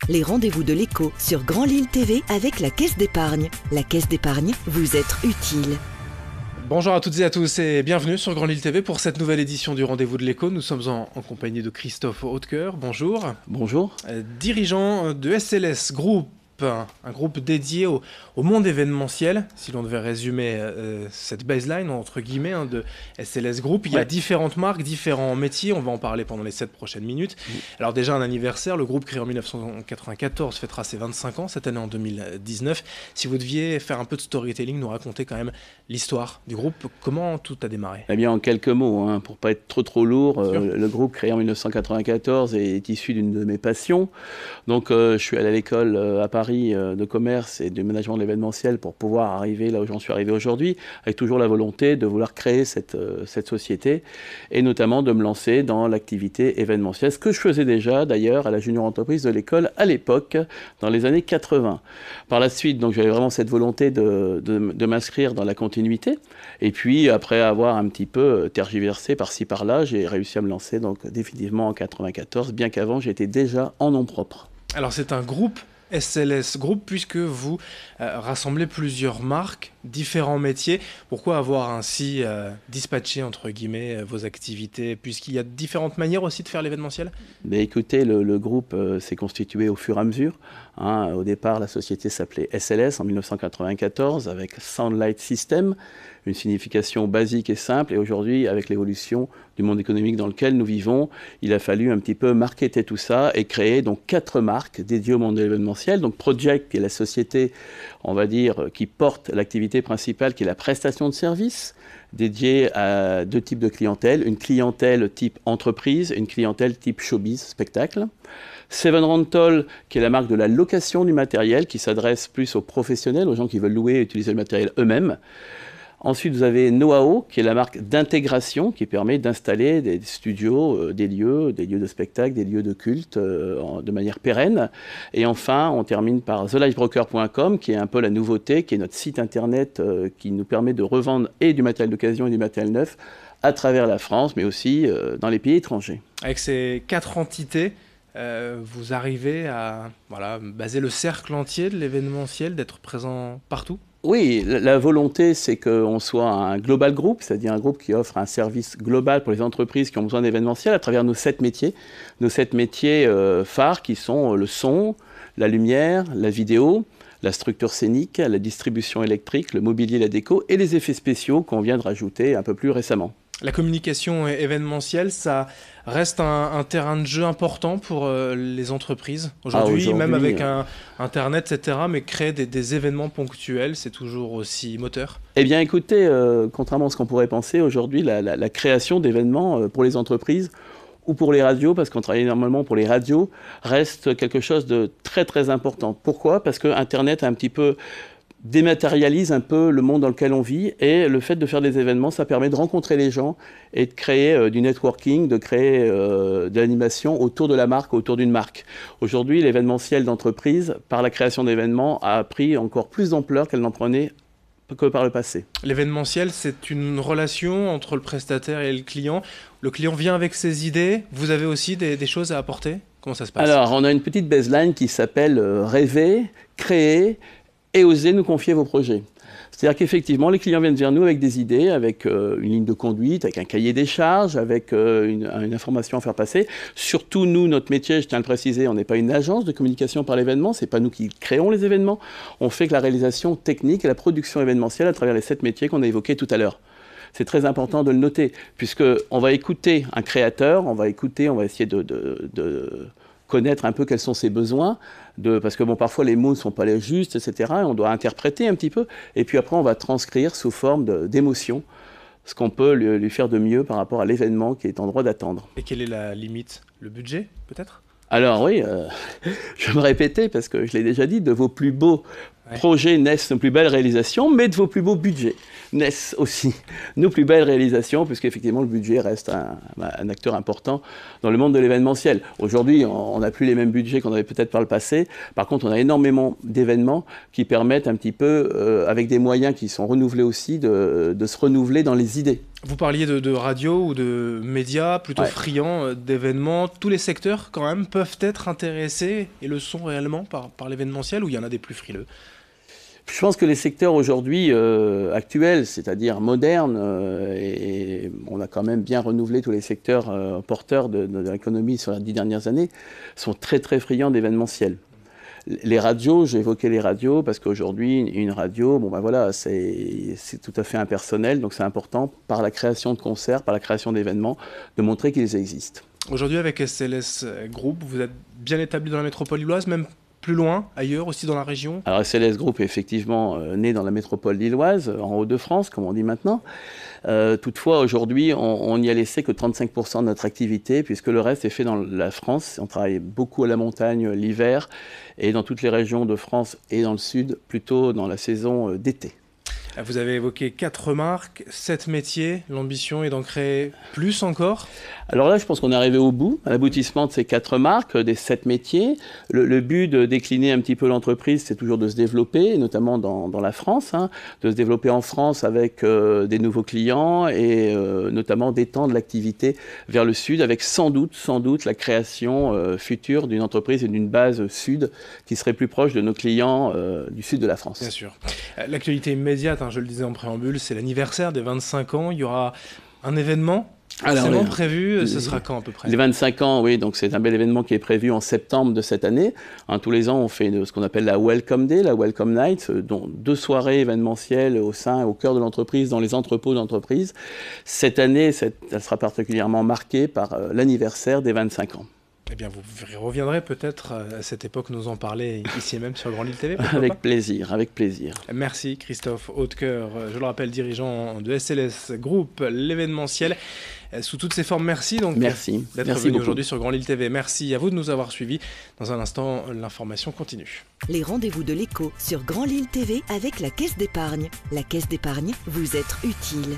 les rendez-vous de l'écho sur Grand Lille TV avec la Caisse d'épargne. La Caisse d'épargne, vous être utile. Bonjour à toutes et à tous et bienvenue sur Grand Lille TV pour cette nouvelle édition du Rendez-vous de l'écho. Nous sommes en compagnie de Christophe Hautecoeur. Bonjour. Bonjour. Dirigeant de SLS Group, un groupe dédié au monde événementiel. Si l'on devait résumer cette baseline entre guillemets de SLS Group, il y a différentes marques, différents métiers. On va en parler pendant les 7 prochaines minutes. Alors déjà un anniversaire, le groupe créé en 1994 fêtera ses 25 ans cette année en 2019. Si vous deviez faire un peu de storytelling, nous raconter quand même l'histoire du groupe, comment tout a démarré? Eh bien en quelques mots, pour pas être trop lourd, le groupe créé en 1994 est issu d'une de mes passions. Donc je suis allé à l'école à Paris de commerce et de management de l'événementiel pour pouvoir arriver là où j'en suis arrivé aujourd'hui, avec toujours la volonté de vouloir créer cette société et notamment de me lancer dans l'activité événementielle, ce que je faisais déjà d'ailleurs à la junior entreprise de l'école à l'époque, dans les années 80. Par la suite, donc j'avais vraiment cette volonté de m'inscrire dans la continuité et puis après avoir un petit peu tergiversé par-ci par-là, j'ai réussi à me lancer donc définitivement en 94, bien qu'avant j'étais déjà en nom propre. Alors c'est un groupe SLS Group, puisque vous rassemblez plusieurs marques, différents métiers. Pourquoi avoir ainsi dispatché, entre guillemets, vos activités, puisqu'il y a différentes manières aussi de faire l'événementiel? Mais écoutez, le groupe s'est constitué au fur et à mesure. Au départ, la société s'appelait SLS en 1994, avec Soundlight System, une signification basique et simple. Et aujourd'hui, avec l'évolution du monde économique dans lequel nous vivons, il a fallu un petit peu marketer tout ça et créer donc 4 marques dédiées au monde de l'événementiel. Donc Project, qui est la société, on va dire, qui porte l'activité principale, qui est la prestation de services, dédiée à 2 types de clientèle. Une clientèle type entreprise, une clientèle type showbiz, spectacle. Seven Rental, qui est la marque de la location du matériel, qui s'adresse plus aux professionnels, aux gens qui veulent louer et utiliser le matériel eux-mêmes. Ensuite, vous avez Noao, qui est la marque d'intégration, qui permet d'installer des studios, des lieux de spectacle, des lieux de culte de manière pérenne. Et enfin, on termine par thelifebroker.com, qui est un peu la nouveauté, qui est notre site internet qui nous permet de revendre et du matériel d'occasion et du matériel neuf à travers la France, mais aussi dans les pays étrangers. Avec ces 4 entités, vous arrivez à baser le cercle entier de l'événementiel, d'être présent partout? Oui, la volonté, c'est qu'on soit un global group, c'est-à-dire un groupe qui offre un service global pour les entreprises qui ont besoin d'événementiel à travers nos 7 métiers. Nos 7 métiers phares qui sont le son, la lumière, la vidéo, la structure scénique, la distribution électrique, le mobilier, la déco et les effets spéciaux qu'on vient de rajouter un peu plus récemment. La communication événementielle, ça reste un terrain de jeu important pour les entreprises aujourd'hui, même avec Internet, etc. Mais créer des événements ponctuels, c'est toujours aussi moteur? Eh bien écoutez, contrairement à ce qu'on pourrait penser, aujourd'hui la création d'événements pour les entreprises ou pour les radios, parce qu'on travaille normalement pour les radios, reste quelque chose de très important. Pourquoi? Parce que Internet a un petit peu dématérialise un peu le monde dans lequel on vit et le fait de faire des événements, ça permet de rencontrer les gens et de créer du networking, de créer de l'animation autour de la marque, autour d'une marque. Aujourd'hui, l'événementiel d'entreprise, par la création d'événements, a pris encore plus d'ampleur qu'elle n'en prenait que par le passé. L'événementiel, c'est une relation entre le prestataire et le client. Le client vient avec ses idées, vous avez aussi des choses à apporter? Comment ça se passe? Alors, on a une petite baseline qui s'appelle rêver, créer et oser nous confier vos projets. C'est-à-dire qu'effectivement, les clients viennent vers nous avec des idées, avec une ligne de conduite, avec un cahier des charges, avec une information à faire passer. Surtout, nous, notre métier, je tiens à le préciser, on n'est pas une agence de communication par l'événement, c'est pas nous qui créons les événements. On fait que la réalisation technique et la production événementielle à travers les 7 métiers qu'on a évoqués tout à l'heure. C'est très important de le noter, puisqu'on va écouter un créateur, on va essayer de connaître un peu quels sont ses besoins, parce que parfois les mots ne sont pas les justes, etc. Et on doit interpréter un petit peu, et puis après on va transcrire sous forme d'émotion ce qu'on peut lui faire de mieux par rapport à l'événement qui est en droit d'attendre. Et quelle est la limite? Le budget, peut-être? Alors oui, je vais me répéter parce que je l'ai déjà dit, de vos plus beaux projets naissent nos plus belles réalisations, mais de vos plus beaux budgets naissent aussi nos plus belles réalisations, puisqu'effectivement le budget reste un acteur important dans le monde de l'événementiel. Aujourd'hui, on n'a plus les mêmes budgets qu'on avait peut-être par le passé. Par contre, on a énormément d'événements qui permettent un petit peu, avec des moyens qui sont renouvelés aussi, de se renouveler dans les idées. Vous parliez de radio ou de médias plutôt friands d'événements. Tous les secteurs, quand même, peuvent être intéressés et le sont réellement par l'événementiel, ou il y en a des plus frileux? Je pense que les secteurs aujourd'hui actuels, c'est-à-dire modernes, et on a quand même bien renouvelé tous les secteurs porteurs de l'économie sur les 10 dernières années, sont très très friands d'événementiel. Les radios, j'ai évoqué les radios parce qu'aujourd'hui, une radio, bon ben voilà, c'est tout à fait impersonnel, donc c'est important par la création de concerts, par la création d'événements, de montrer qu'ils existent. Aujourd'hui, avec SLS Group, vous êtes bien établi dans la métropole lilloise, même plus loin, ailleurs, aussi dans la région? Alors SLS Group est effectivement né dans la métropole lilloise, en Hauts-de-France, comme on dit maintenant. Toutefois, aujourd'hui, on n'y a laissé que 35% de notre activité, puisque le reste est fait dans la France. On travaille beaucoup à la montagne l'hiver, et dans toutes les régions de France et dans le sud, plutôt dans la saison d'été. Vous avez évoqué 4 marques, 7 métiers. L'ambition est d'en créer plus encore? Alors là, je pense qu'on est arrivé au bout, à l'aboutissement de ces 4 marques, des 7 métiers. Le but de décliner un petit peu l'entreprise, c'est toujours de se développer, notamment dans la France, hein, de se développer en France avec des nouveaux clients et notamment d'étendre l'activité vers le sud, avec sans doute la création future d'une entreprise et d'une base sud qui serait plus proche de nos clients du sud de la France. Bien sûr. L'actualité immédiate, je le disais en préambule, c'est l'anniversaire des 25 ans. Il y aura un événement prévu. Ce sera quand à peu près? Les 25 ans, oui, donc c'est un bel événement qui est prévu en septembre de cette année. Tous les ans, on fait ce qu'on appelle la Welcome Day, la Welcome Night, dont 2 soirées événementielles au cœur de l'entreprise, dans les entrepôts d'entreprise. Cette année, elle sera particulièrement marquée par l'anniversaire des 25 ans. Eh bien, vous reviendrez peut-être à cette époque nous en parler ici même sur Grand Lille TV. Avec plaisir, avec plaisir. Merci Christophe Hautecoeur, je le rappelle, dirigeant de SLS Group, l'événementiel, sous toutes ses formes. Merci donc d'être venu aujourd'hui sur Grand Lille TV. Merci à vous de nous avoir suivis. Dans un instant, l'information continue. Les rendez-vous de l'écho sur Grand Lille TV avec la Caisse d'épargne. La Caisse d'épargne, vous êtes utile.